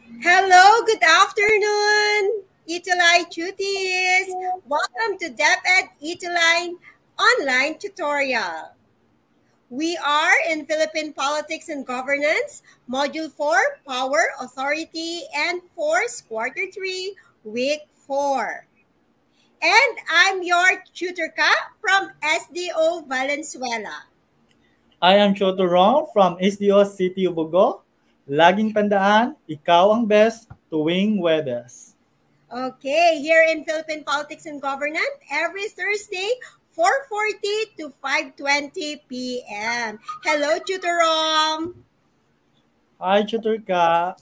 Hello, good afternoon, Italy Tuties. Welcome to DepEd Italy online tutorial. We are in Philippine Politics and Governance, Module 4, Power, Authority, and Force, Quarter 3, Week 4. And I'm your tutor ka from SDO Valenzuela. I am Chotorong from SDO City Ubugo. Laging tandaan, ikaw ang best tuwing Webes. Okay, here in Philippine Politics and Governance, every Thursday, 4:40 to 5:20 p.m. Hello, Tutorom. Hi, Tutor ka.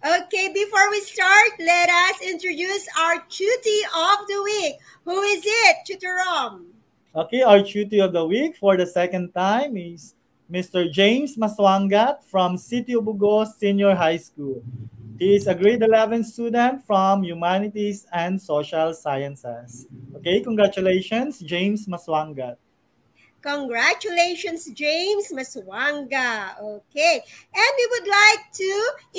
Okay, before we start, let us introduce our Tutie of the week. Who is it, Tutorom? Okay, our tutor of the week for the second time is Mr. James Maswangat from City Ubugo Senior High School. He is a grade 11 student from Humanities and Social Sciences. Okay, congratulations, James Maswangat. Congratulations, James Maswanga. Okay. And we would like to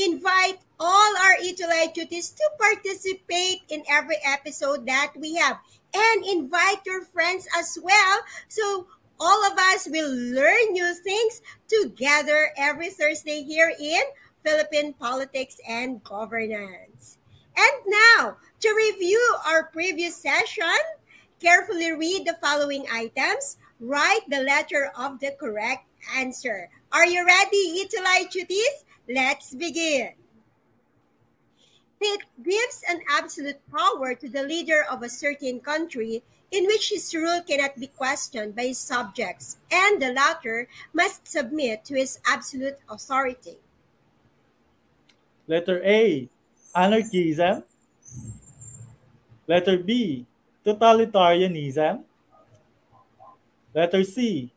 invite all our Itulay Tuties to participate in every episode that we have. And invite your friends as well. So all of us will learn new things together every Thursday here in Philippine Politics and Governance. And now, to review our previous session, carefully read the following items. Write the letter of the correct answer. Are you ready, Itulay Chutis? Let's begin. It gives an absolute power to the leader of a certain country in which his rule cannot be questioned by his subjects, and the latter must submit to his absolute authority. Letter A, anarchism. Letter B, totalitarianism. Letter C,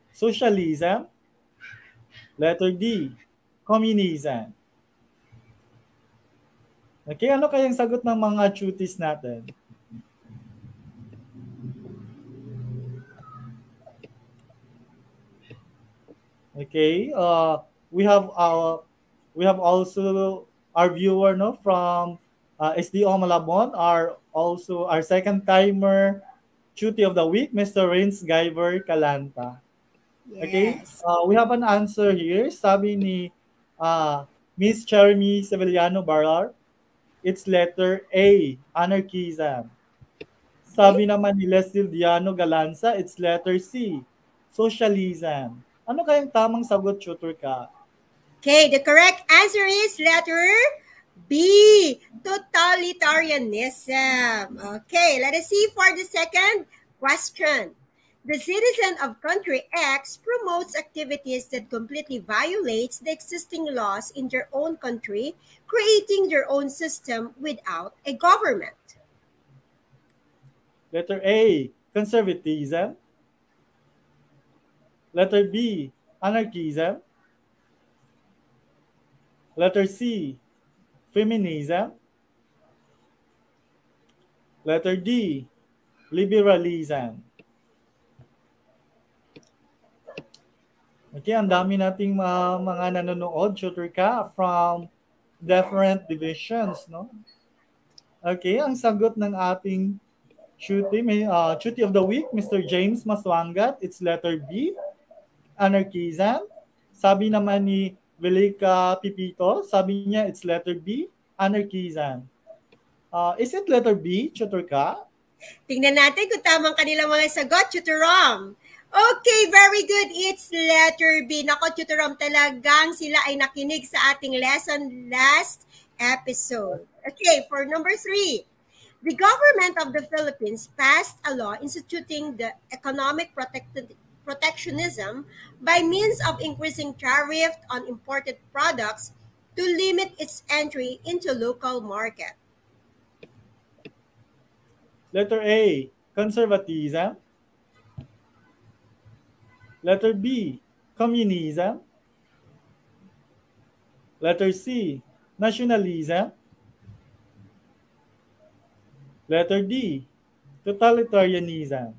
socialism. Letter D, communism. Okay, ano kayang sagot ng mga tuties natin? Okay, we have also our viewer no from SDO Malabon, are also our second timer tuty of the week, Mr. Rins Guyver Calanta. Okay, Yes. we have an answer here. Sabi ni Miss Jeremy Sevillano Barar, it's letter A, anarchism. Okay. Sabi naman ni Leslie Diano Galanza, it's letter C, socialism. Ano kayang tamang sagot, tutor ka? Okay, the correct answer is letter B, totalitarianism. Okay, let us see for the second question. The citizen of country X promotes activities that completely violates the existing laws in their own country, creating their own system without a government. Letter A, conservatism. Letter B, anarchism. Letter C, feminism. Letter D, liberalism. Okay, ang dami nating mga nanonood, tutor ka, from different divisions, no? Okay, ang sagot ng ating Chuti of the week, Mr. James Maswangat, it's letter B, anarchism. Sabi naman ni Velika Pipito, sabi niya it's letter B, anarchism. Is it letter B, tutor ka? Tingnan natin kung tamang kanilang mga sagot, Tutorom. Okay, very good. It's letter B. Nako, Tutorom, talagang sila ay nakinig sa ating lesson last episode. Okay, for number 3. The government of the Philippines passed a law instituting the economic protectionism by means of increasing tariff on imported products to limit its entry into local market. Letter A, conservatism. Letter B, communism. Letter C, nationalism. Letter D, totalitarianism.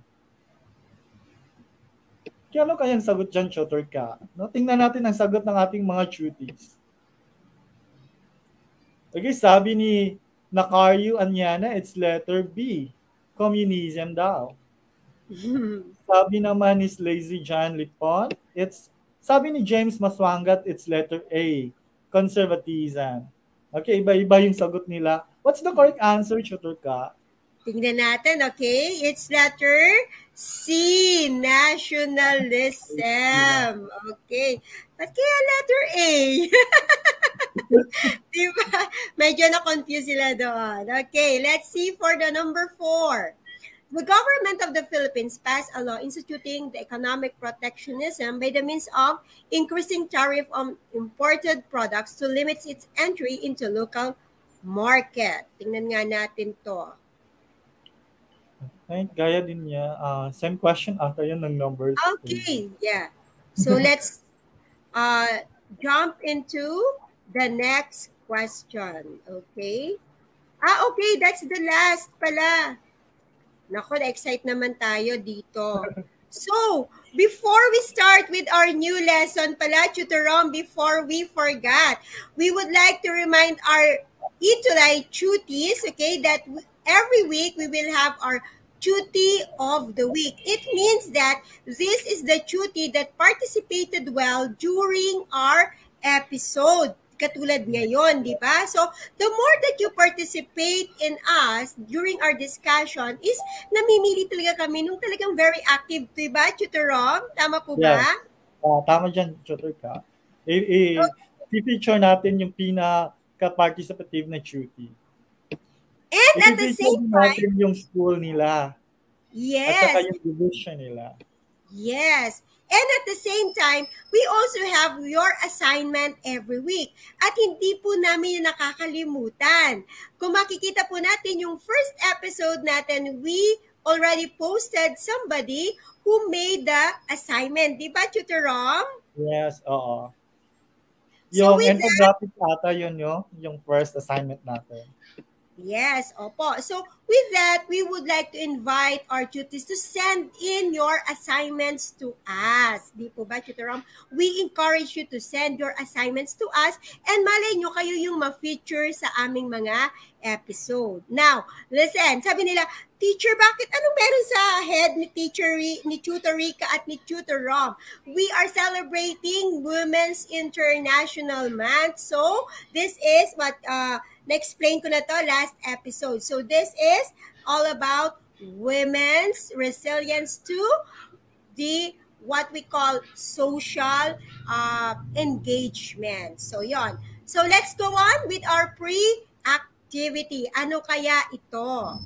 Kaya ano kayang sagot dyan, tutor ka? No, tingnan natin ang sagot ng ating mga tuties. Okay, sabi ni Nakaryu Anyana, it's letter B. Communism daw. Sabi naman ni Lazy John Lipon, sabi ni James Maswangat, it's letter A. Conservatism. Okay, iba-iba yung sagot nila. What's the correct answer, Tutor Ka? Tingnan natin, okay? It's letter C, nationalism. Okay. Ba't kaya letter A? Diba? Medyo na-confuse sila doon. Okay, let's see for the number 4. The government of the Philippines passed a law instituting the economic protectionism by the means of increasing tariff on imported products to limit its entry into local market. Tingnan nga natin to. Ay, gaya din niya. Same question ata yun ng number 3. Okay, yeah. So let's jump into the next question. Okay? Okay, that's the last pala. Nako, na-excite naman tayo dito. So, before we start with our new lesson pala, Tutorom, before we forget, we would like to remind our Itulay Chuties, okay, that every week we will have our Chuti of the Week. It means that this is the Chuti that participated well during our episode. Katulad ngayon, di ba? So, the more that you participate in us during our discussion is namimili talaga kami nung talagang very active, di ba, Tutorom? Tama po ba? Yeah. Tama dyan, Tutor Ka. I-feature natin yung pinaka-participative na duty. And at the same time, natin yung school nila. Yes. At saka yung division nila. Yes. And at the same time, we also have your assignment every week. At hindi po namin yung nakakalimutan. Kung makikita po natin yung first episode natin, we already posted somebody who made the assignment. Di ba, Tutorom? Yes, oo. Yung infographic ata yun yung first assignment natin. Yes, opo. So with that, we would like to invite our tutees to send in your assignments to us. Di po ba, Tutorom? We encourage you to send your assignments to us and malay nyo kayo yung ma-feature sa aming mga episode. Now, listen, sabi nila, Teacher, bakit anong meron sa head ni Tutor Rica at ni Tutor Rom? We are celebrating Women's International Month. So, this is what na-explain ko na to last episode. So, this is all about women's resilience to the what we call social engagement. So, yon. So, let's go on with our pre-activity. Ano kaya ito?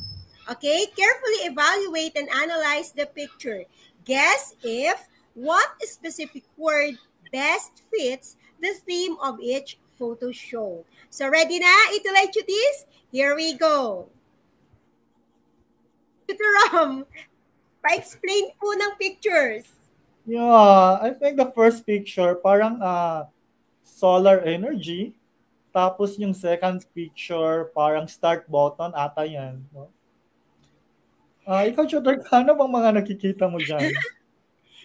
Okay, carefully evaluate and analyze the picture. Guess if what specific word best fits the theme of each photo show. So ready na, Itulay Chuties? Here we go. Tutorom, pa-explain po ng pictures. Yeah, I think the first picture, parang solar energy. Tapos yung second picture, parang start button ata yan. No? Ikaw, Tutor, ano bang mga nakikita mo dyan?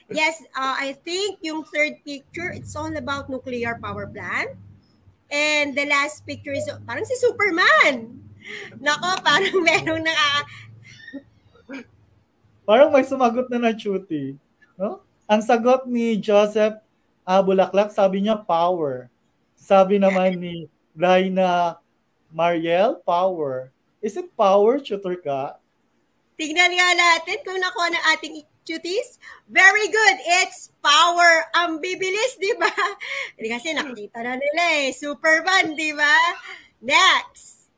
Yes, I think yung third picture, it's all about nuclear power plant. And the last picture is parang si Superman. Nako, parang merong Parang may sumagot na Chuti. No? Ang sagot ni Joseph Bulaklak, sabi niya power. Sabi naman ni Laina Mariel, power. Is it power, Tutor Ka? Tignan nga natin kung nakuha ng ating Chuties. Very good. It's power. Ang bibilis, di ba? Kasi nakita na nila Superman, di ba? Next.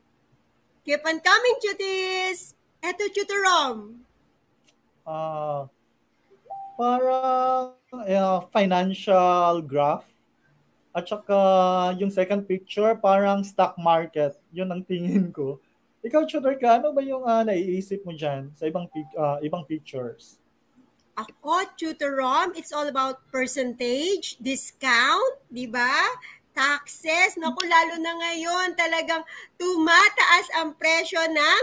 Keep on coming, Chuties. Eto, Tutorom. Parang financial graph. At saka yung second picture, parang stock market. Yun ang tingin ko. Ikaw, Tutor Ka, ano ba yung naiisip mo dyan sa ibang pictures? Ako, Tutorom, it's all about percentage, discount, di ba? Taxes. Naku, lalo na ngayon, talagang tumataas ang presyo ng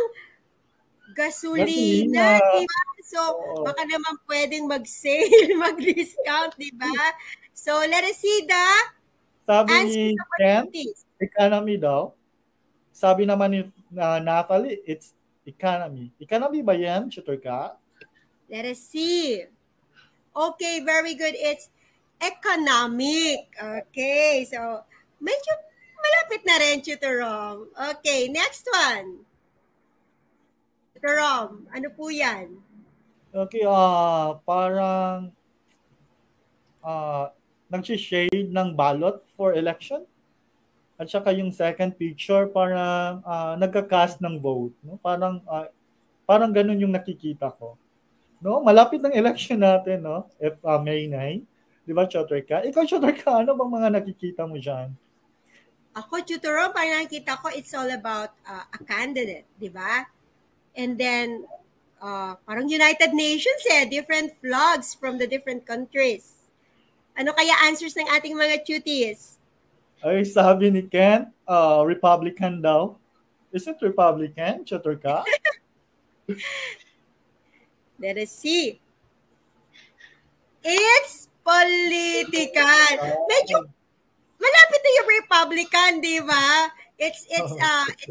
gasolina, di ba? So, baka naman pwedeng mag-sale, mag-discount, di ba? So, let us see the sabi ni Ken, economy daw. Sabi naman ni Nathalie, it's economy. Economy ba yan, Tutor Ka? Let us see. Okay, very good. It's economic. Okay, so medyo malapit na rin, Tutor Rom. Okay, next one. Tutor Rom, ano po yan? Okay, parang nag-shade ng ballot for election. At saka yung second picture, parang nagka-cast ng vote. No? Parang ganun yung nakikita ko. No? Malapit ng election natin, no? May 9. Di ba, Chotreka? Ikaw, Chotreka, ano bang mga nakikita mo dyan? Ako, Tutor Rom, parang nakikita ko, it's all about a candidate, di ba? And then, parang United Nations different flags from the different countries. Ano kaya answers ng ating mga cuties? Ay, sabi ni Ken, Republican daw. Is it Republican, Chotreka? Let us see. It's political. Medyo malapit na yung Republican, di ba? It's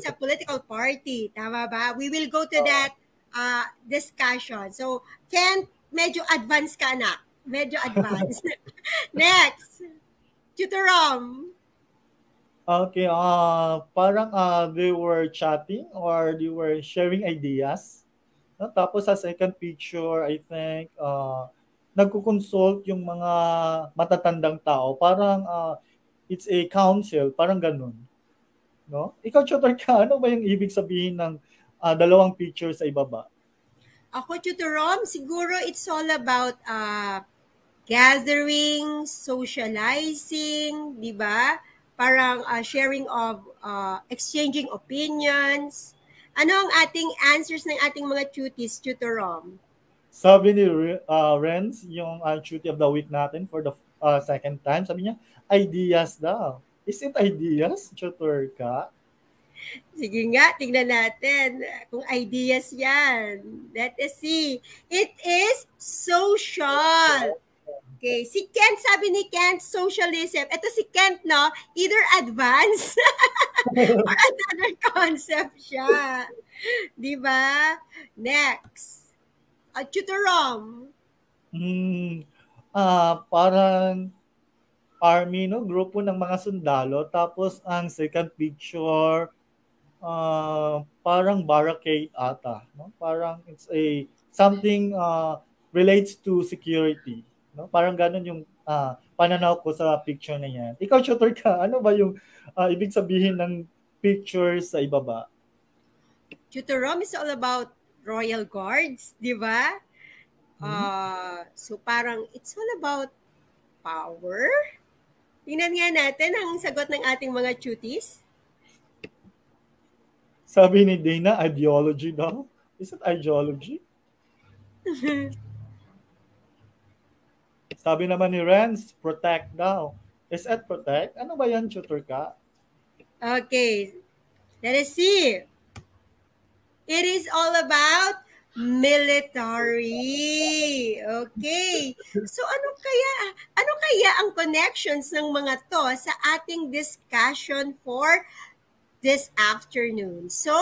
a political party, tama ba? We will go to that discussion. So, Ken, medyo advanced ka na. Medyo advanced. Next. Tutor Rom. Okay, parang they were chatting or they were sharing ideas. No? Tapos sa second picture, I think, nagko-consult yung mga matatandang tao. Parang it's a council, parang ganun. No? Ikaw, Chotor ka, ano ba yung ibig sabihin ng dalawang picture sa ibaba? Ako, Tutor Rom, siguro it's all about gathering, socializing, di ba? Parang sharing of, exchanging opinions. Ano ang ating answers ng ating mga cuties, Tutor Rom? Sabi ni Renz, yung Cutie of the Week natin for the second time, sabi niya, ideas daw. Is it ideas, Tutor ka? Sige nga, tingnan natin kung ideas yan. Let us see. It is social. Okay, si Kent, sabi ni Kent, socialism. Ito si Kent, no? Either advanced or another concept siya. Di ba? Next. Tutorom. Parang army, no? Grupo ng mga sundalo. Tapos ang second picture, parang barricade ata. No? Parang it's a something relates to security. No? Parang ganun yung pananaw ko sa picture na yan. Ikaw, Tutor ka, ano ba yung ibig sabihin ng picture sa ibaba? Tutorom is all about royal guards, di ba? So parang it's all about power. Tingnan nga natin ang sagot ng ating mga cuties. Sabi ni Dana, ideology daw. Is it ideology? Sabi naman ni Renz, protect daw. Is it protect? Ano ba yan, Tutor ka? Okay. Let us see. It is all about military. Okay. So ano kaya ang connections ng mga to sa ating discussion for this afternoon? So,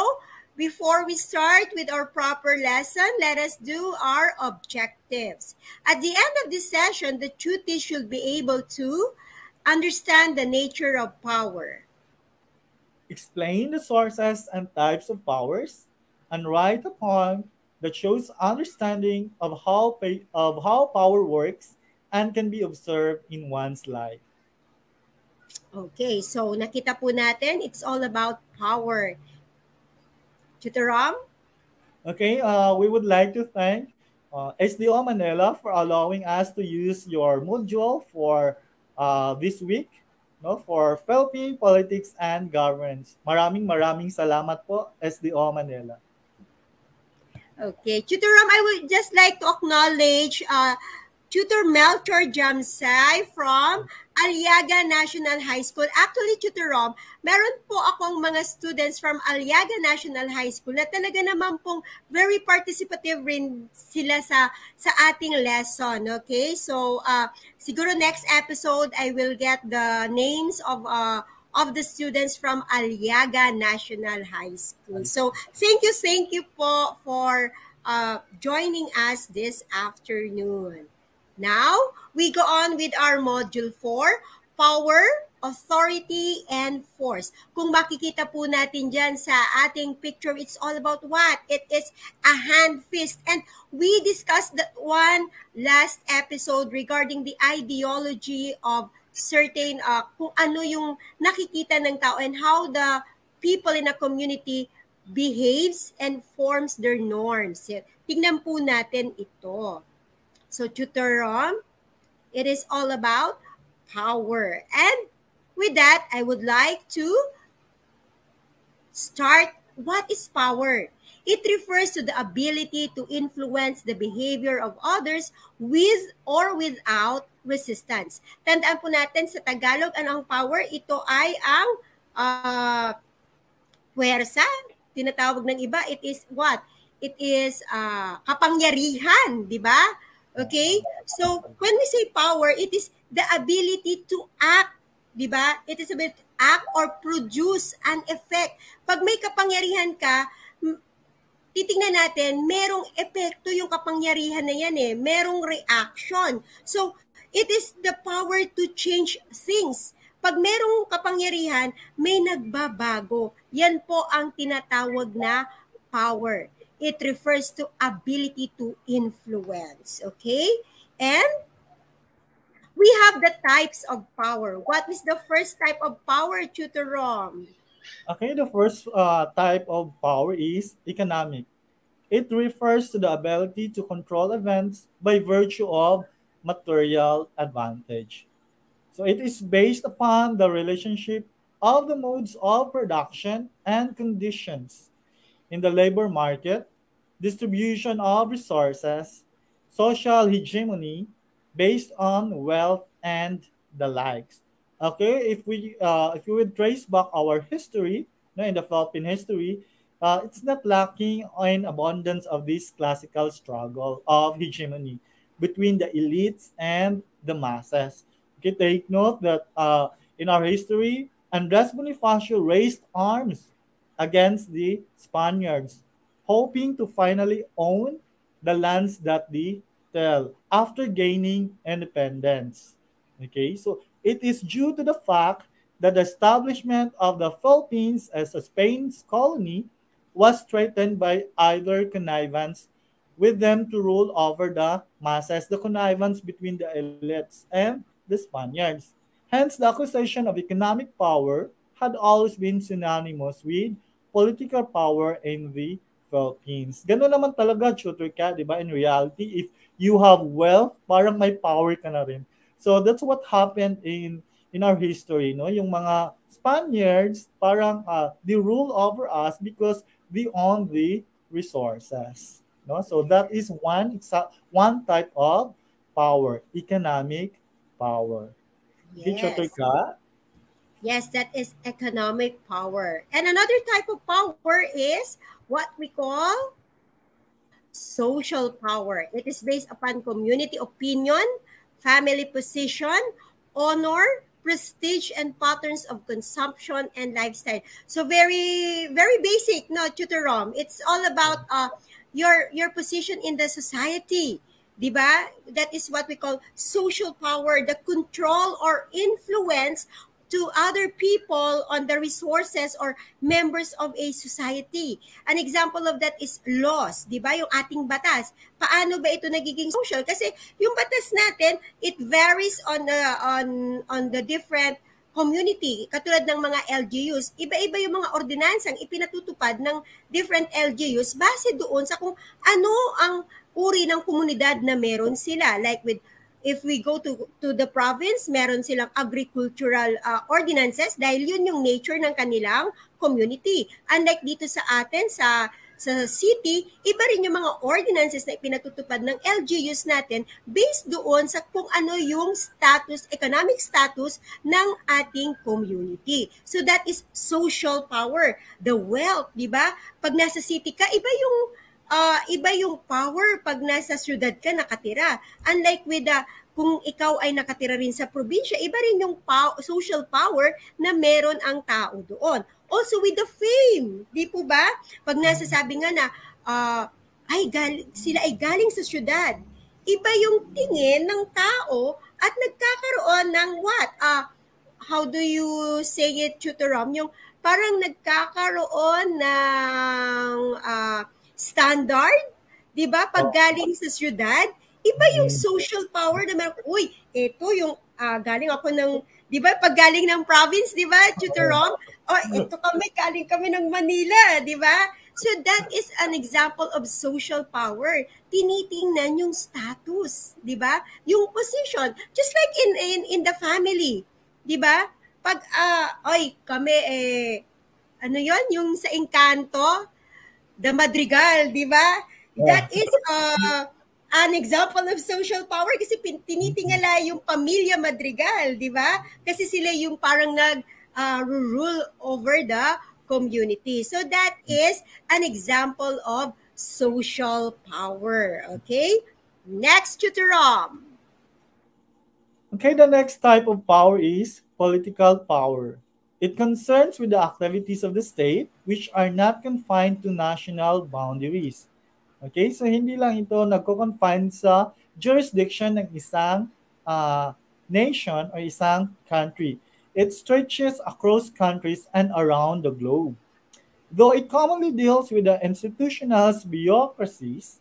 before we start with our proper lesson, let us do our objectives. At the end of this session, the cuties should be able to understand the nature of power. Explain the sources and types of powers, and write a poem that shows understanding of how power works and can be observed in one's life. Okay, so nakita po natin, it's all about power. Tutor Rom? Okay, we would like to thank SDO Manila for allowing us to use your module for this week, no, for Philippine Politics and Governance. Maraming salamat po, SDO Manila. Okay, Tutor Rom, I would just like to acknowledge Tutor Melchor Jamsay from Aliaga National High School. Actually, Tutor Rom, meron po akong mga students from Aliaga National High School na talaga naman pong very participative rin sila sa ating lesson. Okay, so siguro next episode I will get the names of of the students from Aliaga National High School. So thank you po for joining us this afternoon. Now, we go on with our Module 4, Power, Authority, and Force. Kung makikita po natin dyan sa ating picture, it's all about what? It is a hand fist. And we discussed that one last episode regarding the ideology of certain, kung ano yung nakikita ng tao and how the people in a community behaves and forms their norms. Tingnan po natin ito. So, Tutor Rom, it is all about power. And with that, I would like to start. What is power? It refers to the ability to influence the behavior of others with or without resistance. Tandaan po natin sa Tagalog, ano ang power? Ito ay ang puwersa. Tinatawag ng iba, it is what? It is kapangyarihan, di ba? Okay? So, when we say power, it is the ability to act, di ba? It is about act or produce an effect. Pag may kapangyarihan ka, titingnan natin, merong epekto yung kapangyarihan na yan eh. Merong reaction. So, it is the power to change things. Pag merong kapangyarihan, may nagbabago. Yan po ang tinatawag na power. It refers to ability to influence. Okay? And we have the types of power. What is the first type of power, Tutor Rom? Okay, the first type of power is economic. It refers to the ability to control events by virtue of material advantage. So it is based upon the relationship of the modes of production and conditions in the labor market, distribution of resources, social hegemony based on wealth and the likes. Okay, if we would trace back our history, in the Philippine history, it's not lacking in abundance of this classical struggle of hegemony between the elites and the masses. Okay, take note that in our history, Andres Bonifacio raised arms against the Spaniards, hoping to finally own the lands that they tell after gaining independence. Okay, so it is due to the fact that the establishment of the Philippines as a Spain's colony was threatened by either connivance with them to rule over the masses, the connivance between the elites and the Spaniards. Hence, the accusation of economic power had always been synonymous with political power in the Philippines. Ganun naman talaga, tutor ka, di ba? In reality, if you have wealth, parang may power ka na rin. So that's what happened in our history, no? Yung mga Spaniards, parang they rule over us because we own the resources, no? So that is one type of power, economic power. Okay, tutor Yes. ka? Yes, that is economic power. And another type of power is what we call social power. It is based upon community opinion, family position, honor, prestige, and patterns of consumption and lifestyle. So very, very basic, no, Tutor Rom. It's all about your position in the society. Diba? That is what we call social power, the control or influence to other people on the resources or members of a society. An example of that is laws, di ba? Yung ating batas. Paano ba ito nagiging social? Kasi yung batas natin, it varies on the different community. Katulad ng mga LGUs, iba-iba yung mga ordinansang ipinatutupad ng different LGUs base doon sa kung ano ang uri ng komunidad na meron sila. Like if we go to the province, meron silang agricultural ordinances dahil yun yung nature ng kanilang community. Unlike dito sa atin, sa city, iba rin yung mga ordinances na ipinatutupad ng LGUs natin based doon sa kung ano yung economic status ng ating community. So that is social power. The wealth, di ba? Pag nasa city ka, iba yung power pag nasa syudad ka nakatira. Unlike with kung ikaw ay nakatira rin sa probinsya, iba rin yung social power na meron ang tao doon. Also with the fame, di po ba? Pag nasasabi nga na, sila ay galing sa syudad, iba yung tingin ng tao at nagkakaroon ng what? How do you say it, Chutorom? Yung parang nagkakaroon ng standard, di ba? Pag galing sa syudad, iba yung social power na meron. Uy, ito yung galing ako ng, di ba? Pag galing ng province, di ba, Chutorom? Ito galing kami ng Manila, di ba? So that is an example of social power. Tinitingnan yung status, di ba? Yung position. Just like in the family, di ba? Pag, kami, ano yon yung sa Encanto, the Madrigal, di ba? That is an example of social power kasi tinitingala yung pamilya Madrigal, di ba? Kasi sila yung parang rule over the community. So that is an example of social power. Okay? Next, Tutorom. Okay, the next type of power is political power. It concerns with the activities of the state which are not confined to national boundaries. Okay, so hindi lang ito nagko-confine sa jurisdiction ng isang nation or isang country. It stretches across countries and around the globe. Though it commonly deals with the institutional bureaucracies,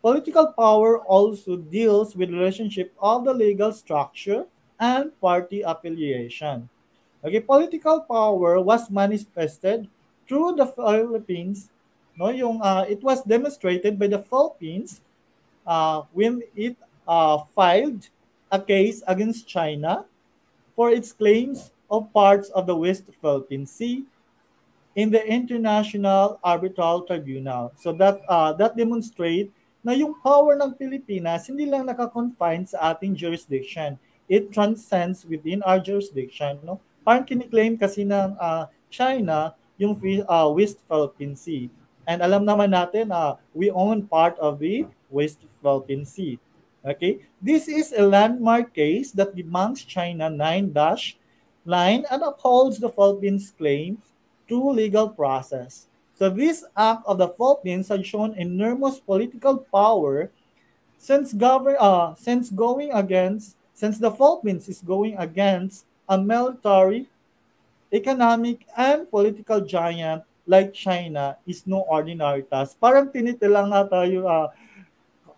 political power also deals with the relationship of the legal structure and party affiliation. Okay, political power was manifested through the Philippines. No, it was demonstrated by the Philippines when it filed a case against China for its claims of parts of the West Philippine Sea in the International Arbitral Tribunal. So that demonstrate na yung power ng Pilipinas hindi lang naka-confine sa ating jurisdiction. It transcends within our jurisdiction. No? Parang kiniklaim kasi ng China yung West Philippine Sea. And alam naman natin, we own part of the West Philippine Sea. Okay? This is a landmark case that demands China 9-dash line and upholds the Philippines' claim through legal process. So this act of the Philippines has shown enormous political power since the Philippines is going against a military, economic, and political giant like China is no ordinary task. Parang tinitilang nga tayo,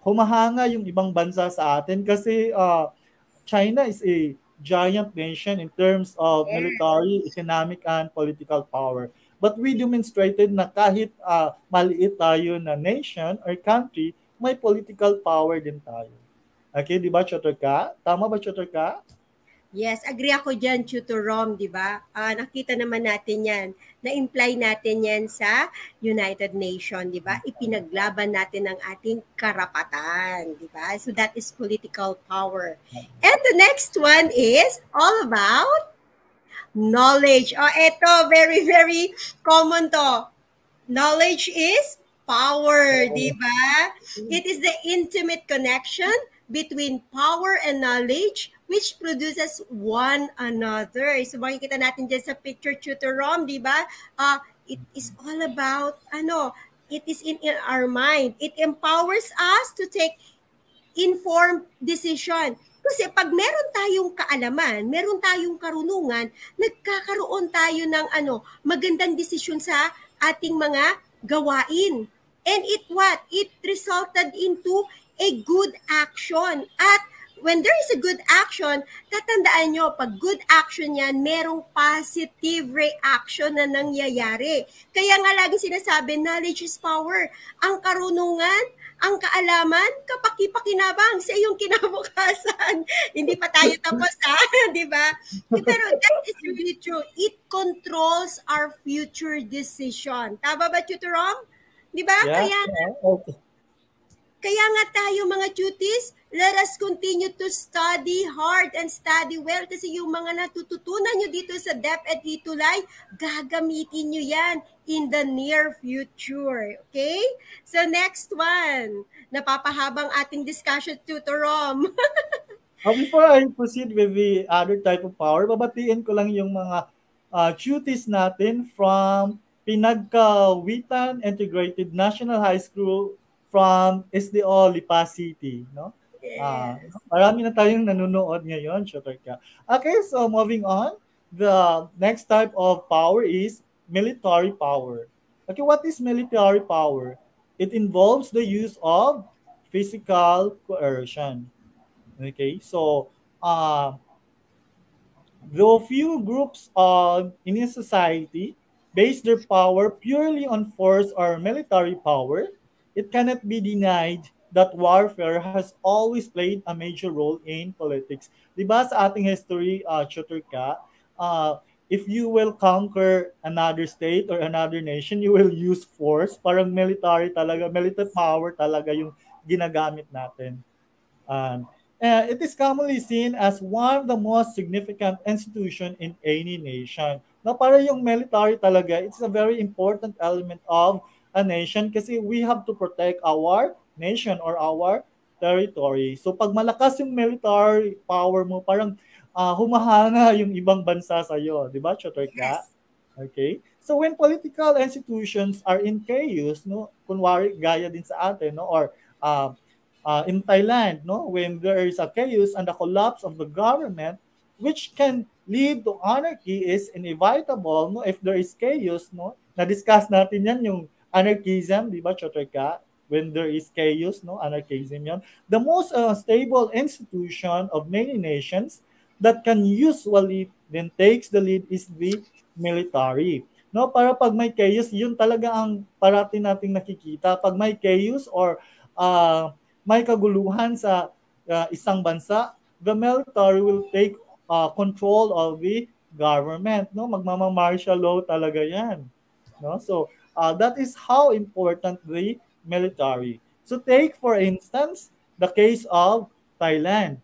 humahanga yung ibang bansa sa atin kasi China is a giant nation in terms of military, economic, and political power. But we demonstrated na kahit maliit tayo na nation or country, may political power din tayo. Okay, di ba, Chotorka? Tama ba, Chotorka? Yes, agree ako dyan, Tutorom, di ba? Nakita naman natin yan. Na-imply natin yan sa United Nations, di ba? Ipinaglaban natin ang ating karapatan, di ba? So that is political power. And the next one is all about knowledge. Ito, very, very common to. Knowledge is power, di ba? It is the intimate connection between power and knowledge which produces one another. So makikita natin dyan sa picture, Tutorom, di ba? It is all about, it is in our mind. It empowers us to take informed decision. Kasi pag meron tayong kaalaman, meron tayong karunungan, nagkakaroon tayo ng magandang desisyon sa ating mga gawain. And it resulted into a good action. At when there is a good action, tatandaan nyo, pag good action yan, merong positive reaction na nangyayari. Kaya nga lagi sinasabi, knowledge is power. Ang karunungan, ang kaalaman, kapaki-pakinabang sa iyong kinabukasan. Hindi pa tayo tapos, di ba? Pero that is really true. It controls our future decision. Tama ba, Tutorom? Di ba? Yeah. Kaya nga tayo mga cuties, let us continue to study hard and study well kasi yung mga natututunan nyo dito sa DepEd Tulay, gagamitin nyo yan in the near future. Okay? So next one, napapahabang ating discussion, Tutorom. Before I proceed with the other type of power, babatiin ko lang yung mga duties natin from Pinagkawitan Integrated National High School from SDO Lipa City, no? Yes. Marami na tayong nanonood ngayon, shooter ka. Okay, so moving on, the next type of power is military power. Okay, what is military power? It involves the use of physical coercion. Okay, so uh, though few groups in a society base their power purely on force or military power, it cannot be denied that warfare has always played a major role in politics. Diba sa ating history, shooter ka, if you will conquer another state or another nation, you will use force. Parang military talaga, military power talaga yung ginagamit natin. It is commonly seen as one of the most significant institution in any nation. Na para yung military talaga, it's a very important element of a nation kasi we have to protect our nation or our territory. So pag malakas yung military power mo, parang humahanga yung ibang bansa sa iyo, 'di ba? Chotorka? Yes. Okay? So when political institutions are in chaos, no, kunwari gaya din sa atin, no, or uh, in Thailand, no, when there is a chaos and the collapse of the government, which can lead to anarchy, is inevitable. No, if there is chaos, no, na-discuss natin yan yung anarchism, di ba, Chotorka? When there is chaos, no, anarchism yan. The most stable institution of many nations that can usually then takes the lead is the military. No, para pag may chaos, yun talaga ang parati nating nakikita. Pag may chaos or uh, may kaguluhan sa isang bansa, the military will take control of the government. No, magmama-martial law talaga 'yan. No, so that is how important the military. So take for instance the case of Thailand.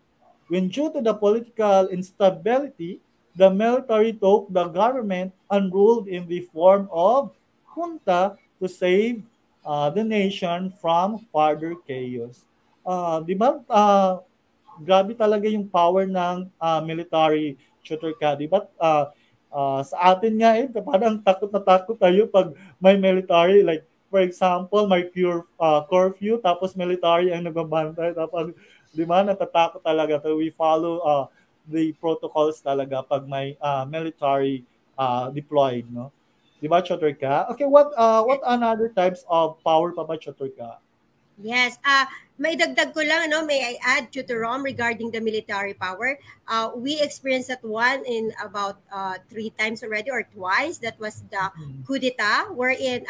When due to the political instability, the military took the government and ruled in the form of junta to save the nation from further chaos. 'Di ba? Grabe talaga yung power ng military shooter ka, 'di ba? Sa atin nga parang takot na takot tayo pag may military, like for example, may curfew tapos military ang nagbabantay, tapos 'di ba natatakot talaga. So we follow the protocols talaga pag may military deployed, no? 'Di ba, shooter ka? Okay, what another types of power pa ba, shooter ka? Yes. May dagdag ko lang, no? May I add to Rom regarding the military power. We experienced that one in about three times already or twice. That was the coup d'etat, wherein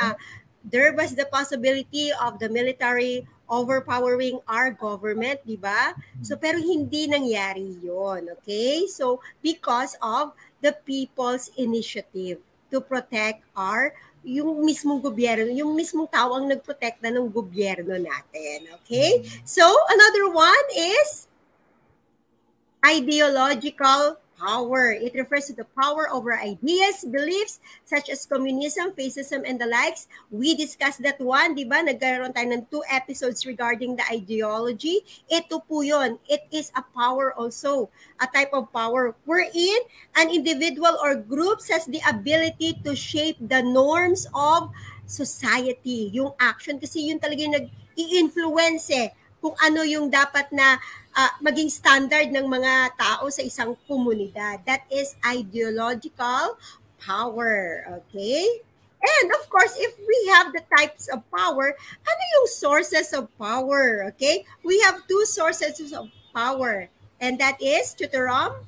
there was the possibility of the military overpowering our government, di ba? So, pero hindi nangyari yon, okay? So, because of the people's initiative to protect our yung mismong gobyerno, yung mismong tao ang nagprotekta ng gobyerno natin. Okay? So, another one is ideological power. It refers to the power over ideas, beliefs, such as communism, fascism, and the likes. We discussed that one, di ba? Nagkaroon tayo ng 2 episodes regarding the ideology. Ito po yun. It is a power also, a type of power wherein an individual or group has the ability to shape the norms of society. Yung action, kasi yun talaga yung nag-i-influence kung ano yung dapat na maging standard ng mga tao sa isang komunidad. That is ideological power. Okay? And of course, if we have the types of power, ano yung sources of power? Okay? We have 2 sources of power. And that is, Tutorom?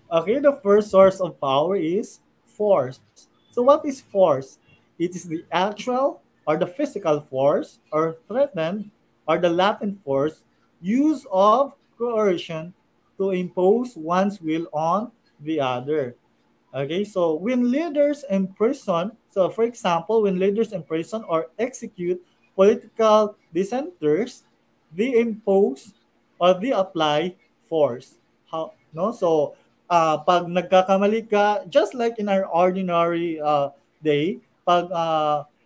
Okay, the first source of power is force. So what is force? It is the actual or the physical force or threatened or the latent force use of coercion to impose one's will on the other. Okay, so when leaders imprison, so for example, when leaders imprison or execute political dissenters, they impose or they apply force. How no? So pag nagkakamali ka, just like in our ordinary day, pag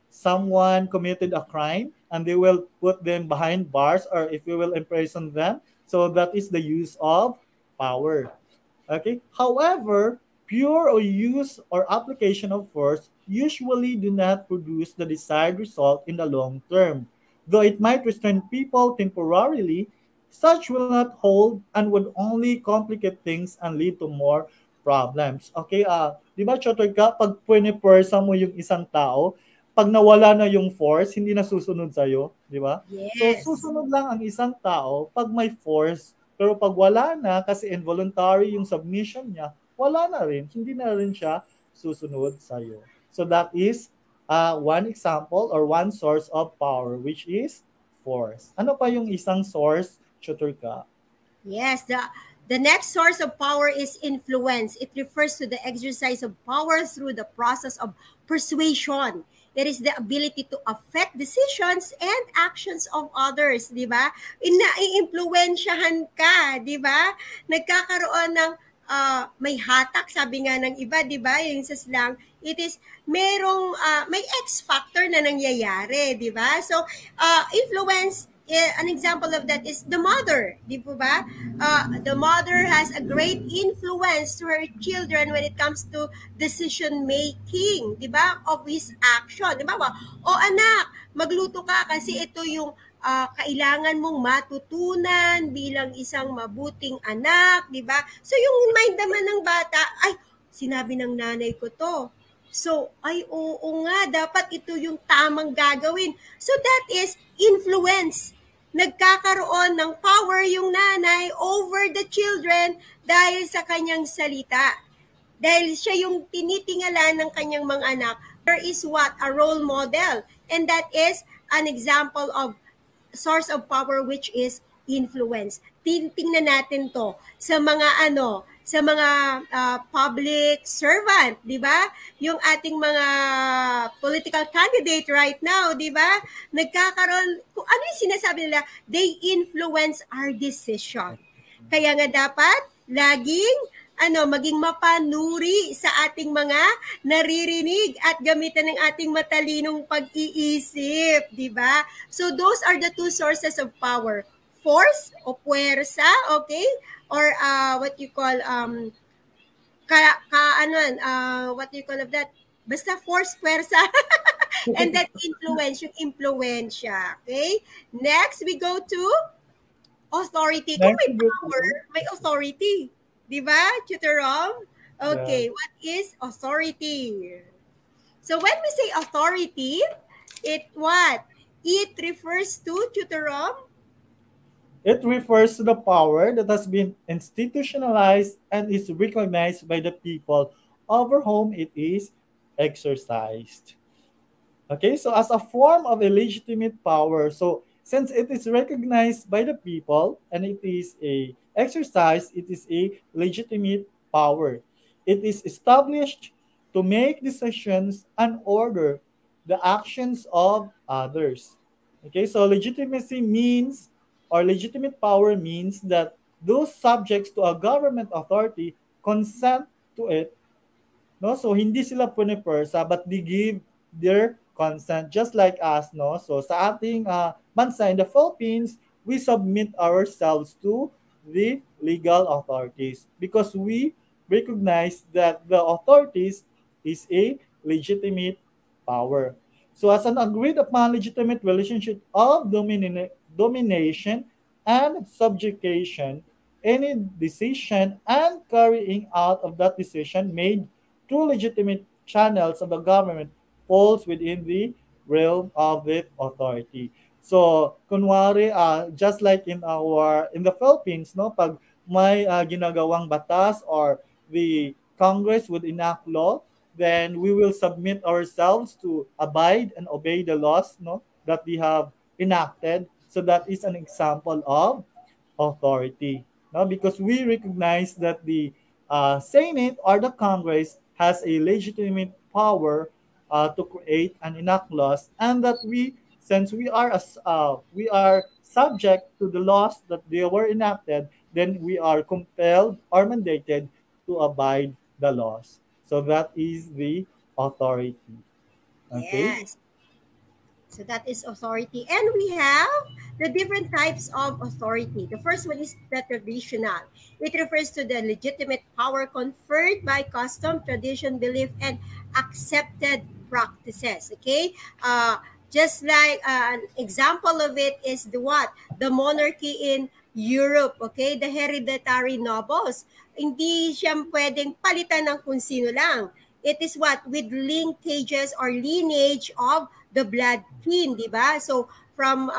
someone committed a crime and they will put them behind bars or if you will imprison them, so that is the use of power. Okay. However, pure or use or application of force usually do not produce the desired result in the long term. Though it might restrain people temporarily, such will not hold and would only complicate things and lead to more problems. Okay, di ba, Chotoy ka, pag pinipersa mo yung isang tao, pag nawala na yung force, hindi na susunod sa'yo, di ba? So, Yes. susunod lang ang isang tao pag may force, pero pag wala na, kasi involuntary yung submission niya, wala na rin. Hindi na rin siya susunod sa'yo. So that is one example or one source of power, which is force. Ano pa yung isang source, tutor ka? Yes, the next source of power is influence. It refers to the exercise of power through the process of persuasion. It is the ability to affect decisions and actions of others, di ba? Nai-impluwensyahan ka, di ba? Nagkakaroon ng may hatak, sabi nga ng iba, di ba? Yung sa slang, it is may X factor na nangyayari, di ba? So, influence, an example of that is the mother, di po ba? The mother has a great influence to her children when it comes to decision making, di ba? Of his action, di ba? O anak, magluto ka kasi ito yung kailangan mong matutunan bilang isang mabuting anak, di ba? So yung mind naman ng bata, ay, sinabi ng nanay ko to. So, ay, oo nga, dapat ito yung tamang gagawin. So that is influence. Nagkakaroon ng power yung nanay over the children dahil sa kanyang salita. Dahil siya yung tinitingalan ng kanyang mga anak. There is what? A role model. And that is an example of source of power, which is influence. Tingnan natin to sa mga sa mga public servant, di ba? Yung ating mga political candidate right now, di ba? Nagkakaroon, kung ano yung sinasabi nila, they influence our decision. Kaya nga dapat laging maging mapanuri sa ating mga naririnig at gamitan ng ating matalinong pag-iisip, di ba? So those are the two sources of power. Force o puwersa, okay? Or what you call what you call of that? Basta force, puwersa. And that influence, yung impluensya, okay? Next, we go to authority. Kung may power, may authority. Di ba, Tutor Rom? Okay, yeah. What is authority? So when we say authority, it what? It refers to, Tutor Rom? It refers to the power that has been institutionalized and is recognized by the people over whom it is exercised. Okay, so as a form of a legitimate power, so since it is recognized by the people and it is a exercise, it is a legitimate power. It is established to make decisions and order the actions of others. Okay, so legitimacy means, or legitimate power means that those subjects to a government authority consent to it. No, so hindi sila punipersa but they give their consent just like us, no? So sa ating bansa in the Philippines, we submit ourselves to the legal authorities because we recognize that the authorities is a legitimate power. So as an agreed upon legitimate relationship of domination and subjugation, any decision and carrying out of that decision made through legitimate channels of the government falls within the realm of the authority. So, kunwari, just like in the Philippines, no, pag may ginagawang batas or the Congress would enact law, then we will submit ourselves to abide and obey the laws, no, that we have enacted. So that is an example of authority, no, because we recognize that the Senate or the Congress has a legitimate power to create and enact laws, and that since we are subject to the laws that they were enacted, then we are compelled or mandated to abide the laws. So that is the authority. Okay. Yes. So that is authority. And we have the different types of authority. The first one is the traditional. It refers to the legitimate power conferred by custom, tradition, belief, and accepted practices. Okay? Just like an example of it is the what? The monarchy in Europe, okay? The hereditary nobles. Hindi siya pwedeng palitan ng kung sino lang. It is what? With linkages or lineage of the blood kin, di ba? So, from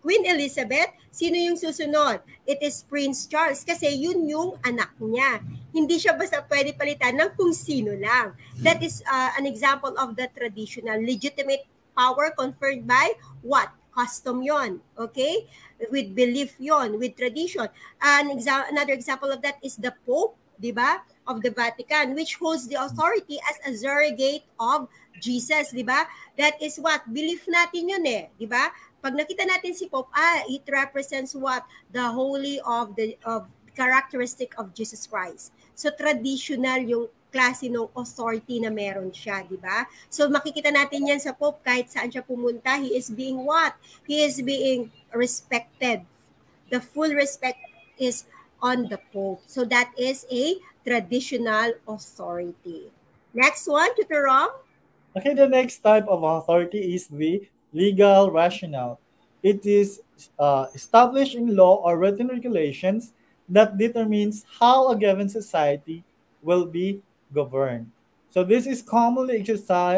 Queen Elizabeth, sino yung susunod? It is Prince Charles kasi yun yung anak niya. Hindi siya basta pwede palitan ng kung sino lang. That is an example of the traditional, legitimate power conferred by what? Custom yon, okay? With belief yon, with tradition. Another example of that is the Pope, di ba? Of the Vatican, which holds the authority as a surrogate of Jesus, di ba? That is what? Belief natin yun eh, di ba? Pag nakita natin si Pope, it represents what? The holy of characteristic of Jesus Christ. So traditional yung klase ng authority na meron siya, di ba? So makikita natin yan sa Pope kahit saan siya pumunta, he is being what? He is being respected. The full respect is on the Pope. So that is a traditional authority. Next one, Tutor Rom. Okay, the next type of authority is the legal rationale. It is established in law or written regulations that determines how a given society will be governed. So this is commonly exercised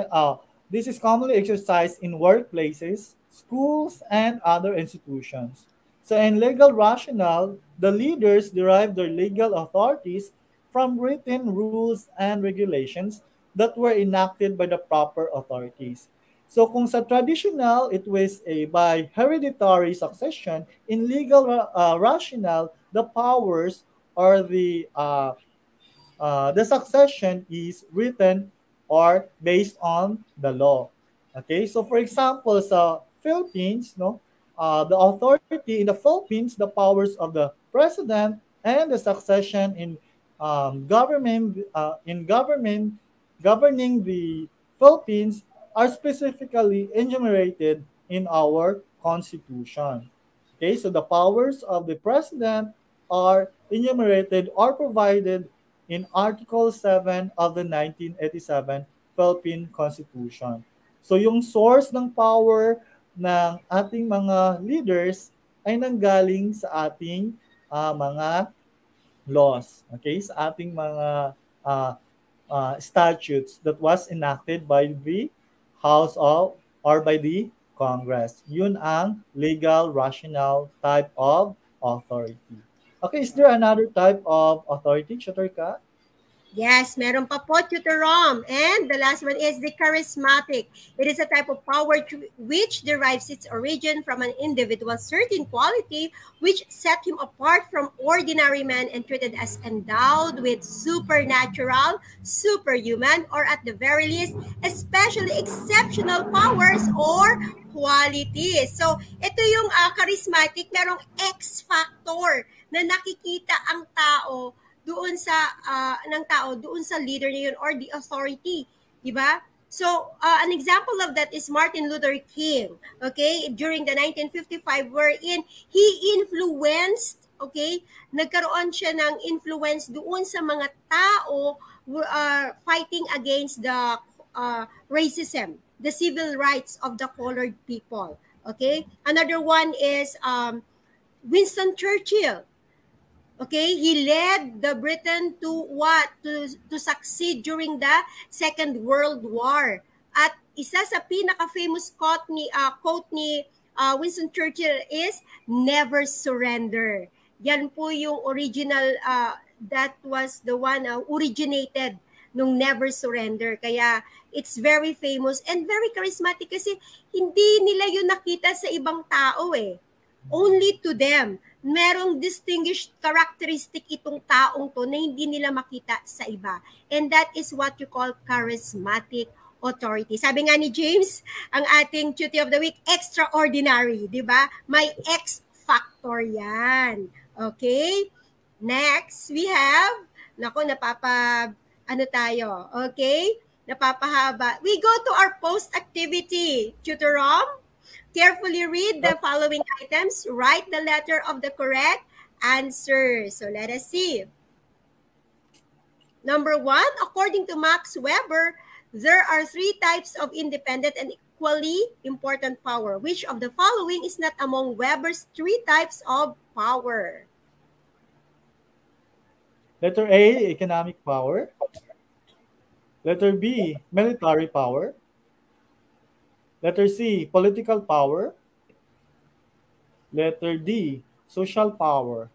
in workplaces, schools, and other institutions. So in legal rationale, the leaders derive their legal authorities from written rules and regulations that were enacted by the proper authorities. So kung sa traditional, it was by hereditary succession, in legal rationale, the powers or the succession is written or based on the law. Okay, so for example, sa Philippines, no, the authority in the Philippines, the powers of the president and the succession in governing the Philippines are specifically enumerated in our constitution. Okay, so the powers of the president are enumerated or provided in Article 7 of the 1987 Philippine Constitution. So yung source ng power ng ating mga leaders ay nanggaling sa ating mga laws, okay? Sa ating mga statutes that was enacted by the House of or by the Congress. Yun ang legal rational type of authority. Okay, is there another type of authority, Chaturka? Yes, meron pa po, Tutor Rom. And the last one is the charismatic. It is a type of power which derives its origin from an individual's certain quality which set him apart from ordinary men and treated as endowed with supernatural, superhuman, or at the very least, especially exceptional powers or qualities. So, ito yung charismatic, merong X factor na nakikita ang tao doon sa doon sa leader niya yun or the authority, di ba? So, an example of that is Martin Luther King, okay, during the 1955 wherein he influenced, okay, nagkaroon siya ng influence doon sa mga tao fighting against the racism, the civil rights of the colored people, okay? Another one is Winston Churchill. Okay, he led the Britain to what? To succeed during the Second World War. At isa sa pinaka-famous quote ni Winston Churchill is never surrender. Yan po yung original, that was the one originated nung never surrender. Kaya it's very famous and very charismatic kasi hindi nila yun nakita sa ibang tao eh. Only to them. Merong distinguished characteristic itong taong to na hindi nila makita sa iba. And that is what you call charismatic authority. Sabi nga ni James, ang ating Tutor of the Week, extraordinary, di ba? May X factor yan. Okay? Next, we have, napapahaba. We go to our post-activity. Tutor Rom? Carefully read the following items. Write the letter of the correct answer. So let us see. Number 1, according to Max Weber, there are 3 types of independent and equally important power. Which of the following is not among Weber's 3 types of power? Letter A, economic power. Letter B, military power. Letter C, political power. Letter D, social power.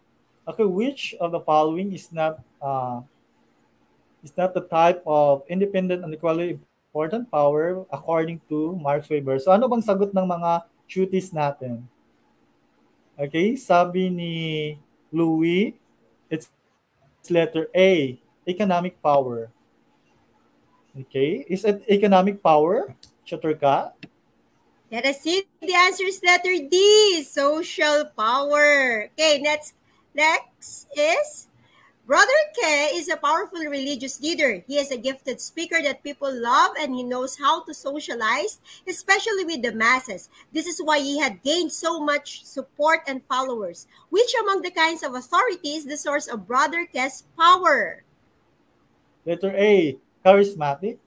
Okay, which of the following is not the type of independent and equally important power according to Max Weber? So ano bang sagot ng mga cuties natin? Okay, sabi ni Louis, it's letter A, economic power. Okay, is it economic power? Chaturka? Let us see. The answer is letter D, social power. Okay, next is Brother K is a powerful religious leader. He is a gifted speaker that people love and he knows how to socialize, especially with the masses. This is why he had gained so much support and followers. Which among the kinds of authority is the source of Brother K's power? Letter A, charismatic.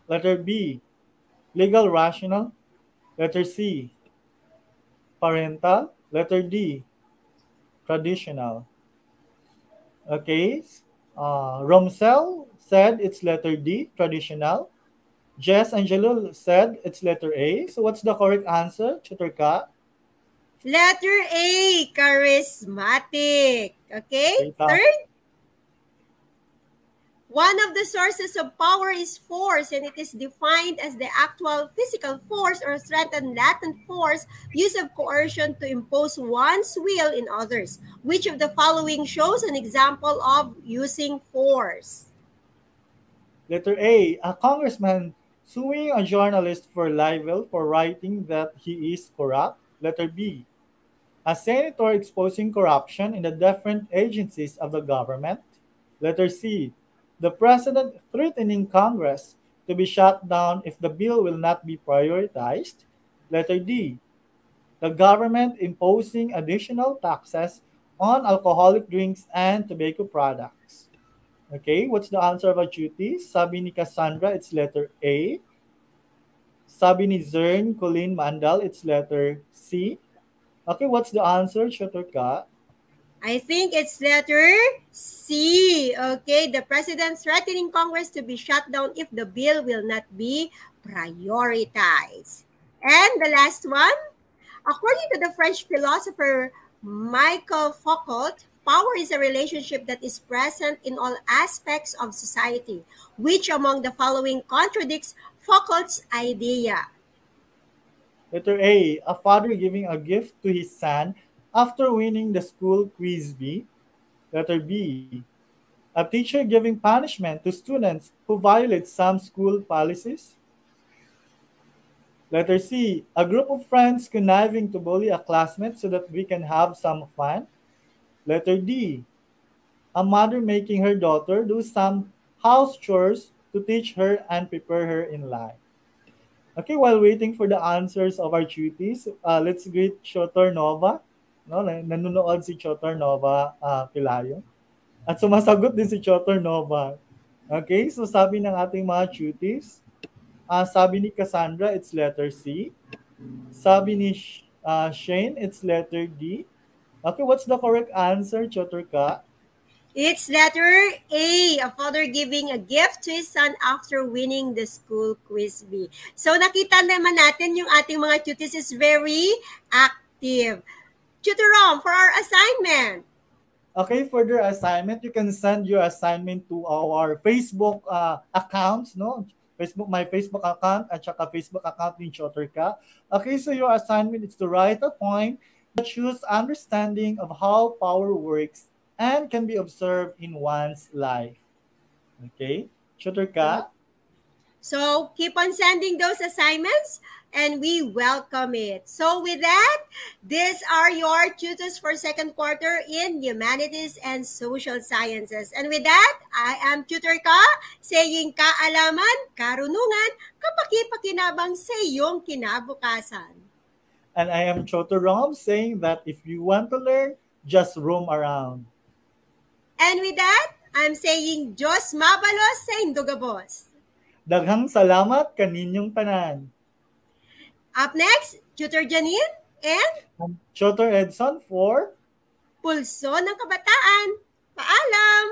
Letter B, legal rational. Letter C, parental. Letter D, traditional. Okay. Romsel said it's letter D, traditional. Jess Angelo said it's letter A. So what's the correct answer, Chaturka? Letter A, charismatic. Okay. Third, one of the sources of power is force, and it is defined as the actual physical force or threatened latent force, use of coercion to impose one's will in others. Which of the following shows an example of using force? Letter A, a congressman suing a journalist for libel for writing that he is corrupt. Letter B, a senator exposing corruption in the different agencies of the government. Letter C, the president threatening Congress to be shut down if the bill will not be prioritized. Letter D, the government imposing additional taxes on alcoholic drinks and tobacco products. Okay, what's the answer of our duty? Sabi ni Cassandra, it's letter A. Sabi ni Zern Colleen Mandal, it's letter C. Okay, what's the answer, Chaturka? I think it's letter C. Okay, the president threatening Congress to be shut down if the bill will not be prioritized. And the last one, according to the French philosopher Michel Foucault, power is a relationship that is present in all aspects of society. Which among the following contradicts Foucault's idea? Letter A, a father giving a gift to his son after winning the school quiz bee. Letter B, a teacher giving punishment to students who violate some school policies. Letter C, a group of friends conniving to bully a classmate so that we can have some fun. Letter D, a mother making her daughter do some house chores to teach her and prepare her in life. Okay, while waiting for the answers of our duties, let's greet Chotor Nova. No, nanonood si Chotor Nova Pilayo. At sumasagot din si Chotor Nova. Okay, so sabi ng ating mga duties, sabi ni Cassandra, it's letter C. Sabi ni Shane, it's letter D. Okay, what's the correct answer, Chotorka? It's letter A, a father giving a gift to his son after winning the school quiz bee. So nakita naman natin yung ating mga tutis is very active. Tutor Rom, for our assignment. Okay, for their assignment, you can send your assignment to our Facebook accounts, no? My Facebook account at saka Facebook account ni Chotorka. Okay, so your assignment is to write a poem that shows understanding of how power works and can be observed in one's life. Okay, Chotorka? So keep on sending those assignments and we welcome it. So with that, these are your tutors for second quarter in Humanities and Social Sciences. And with that, I am Tutor Ka, saying kaalaman, karunungan, kapaki-pakinabang sa iyong kinabukasan. And I am Chotorom saying that if you want to learn, just roam around. And with that, I'm saying Diyos mabalos sa Indugabos. Daghang salamat kaninyong tanan. Up next, Tutor Janine and Chotor Edson for Pulso ng Kabataan. Paalam!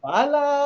Paalam!